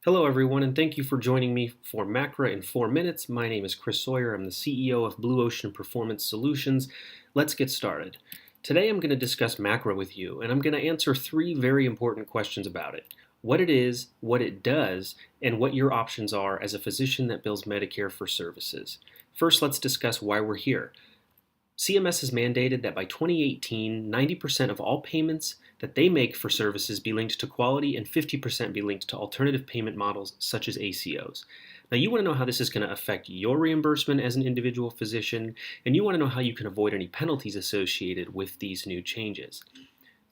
Hello, everyone, and thank you for joining me for MACRA in 4 minutes. My name is Chris Sawyer. I'm the CEO of Blue Ocean Performance Solutions. Let's get started. Today, I'm going to discuss MACRA with you, and I'm going to answer 3 very important questions about it: what it is, what it does, and what your options are as a physician that bills Medicare for services. First, let's discuss why we're here. CMS has mandated that by 2018, 90% of all payments that they make for services be linked to quality and 50% be linked to alternative payment models such as ACOs. Now, you want to know how this is going to affect your reimbursement as an individual physician, and you want to know how you can avoid any penalties associated with these new changes.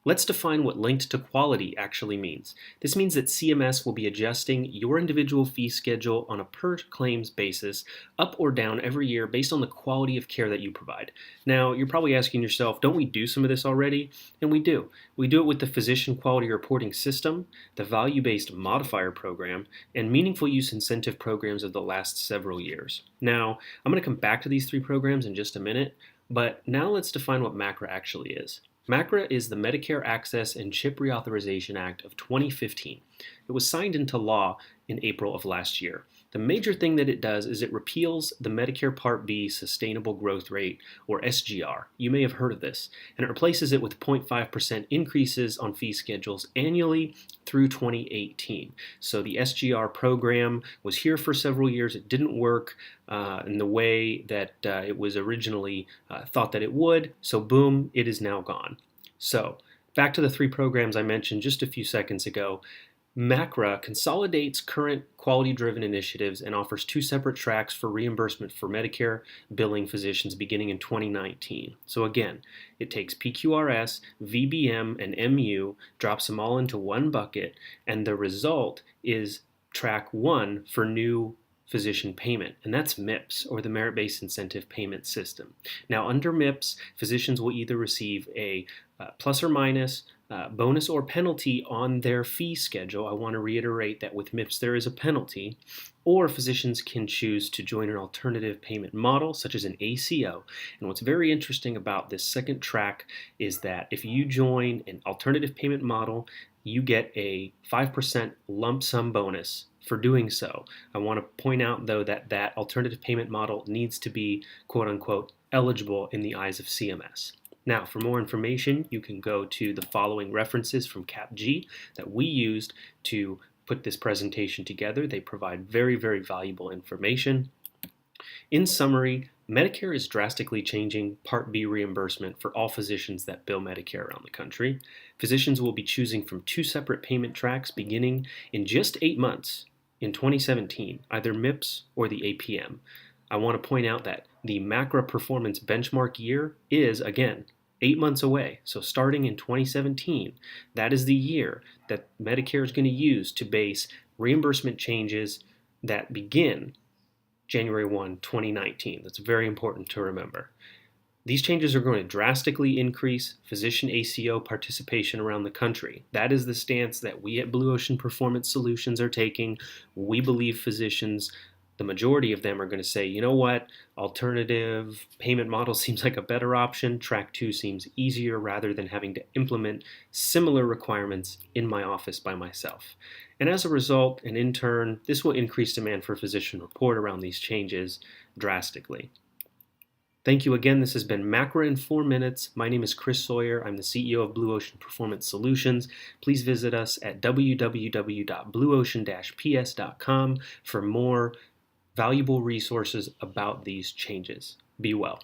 Let's define what linked to quality actually means. This means that CMS will be adjusting your individual fee schedule on a per claims basis, up or down every year based on the quality of care that you provide. Now, you're probably asking yourself, don't we do some of this already? And we do. We do it with the Physician Quality Reporting System, the Value-Based Modifier Program, and Meaningful Use Incentive programs of the last several years. Now, I'm going to come back to these 3 programs in just a minute, but now let's define what MACRA actually is. MACRA is the Medicare Access and CHIP Reauthorization Act of 2015. It was signed into law in April of last year. The major thing that it does is it repeals the Medicare Part B Sustainable Growth Rate, or SGR. You may have heard of this, and it replaces it with 0.5% increases on fee schedules annually through 2018. So the SGR program was here for several years. It didn't work in the way that it was originally thought that it would. So boom, it is now gone. So back to the 3 programs I mentioned just a few seconds ago. MACRA consolidates current quality-driven initiatives and offers 2 separate tracks for reimbursement for Medicare billing physicians beginning in 2019. So again, it takes PQRS, VBM, and MU, drops them all into one bucket, and the result is track 1 for new physician payment, and that's MIPS, or the Merit-Based Incentive Payment System. Now, under MIPS, physicians will either receive a plus or minus bonus or penalty on their fee schedule. I want to reiterate that with MIPS there is a penalty, or physicians can choose to join an alternative payment model such as an ACO. And what's very interesting about this second track is that if you join an alternative payment model, you get a 5% lump sum bonus for doing so. I want to point out, though, that that alternative payment model needs to be quote-unquote eligible in the eyes of CMS. Now, for more information, you can go to the following references from CAPG that we used to put this presentation together. They provide very, very valuable information. In summary, Medicare is drastically changing Part B reimbursement for all physicians that bill Medicare around the country. Physicians will be choosing from 2 separate payment tracks beginning in just 8 months in 2017, either MIPS or the APM. I want to point out that the MACRA performance benchmark year is, again, 8 months away. So starting in 2017, that is the year that Medicare is going to use to base reimbursement changes that begin January 1, 2019. That's very important to remember. These changes are going to drastically increase physician ACO participation around the country. That is the stance that we at Blue Ocean Performance Solutions are taking. We believe physicians, the majority of them, are going to say, you know what, alternative payment model seems like a better option. Track 2 seems easier rather than having to implement similar requirements in my office by myself. And as a result, and in turn, this will increase demand for physician report around these changes drastically. Thank you again. This has been MACRA in 4 minutes. My name is Chris Sawyer. I'm the CEO of Blue Ocean Performance Solutions. Please visit us at www.blueocean-ps.com for more valuable resources about these changes. Be well.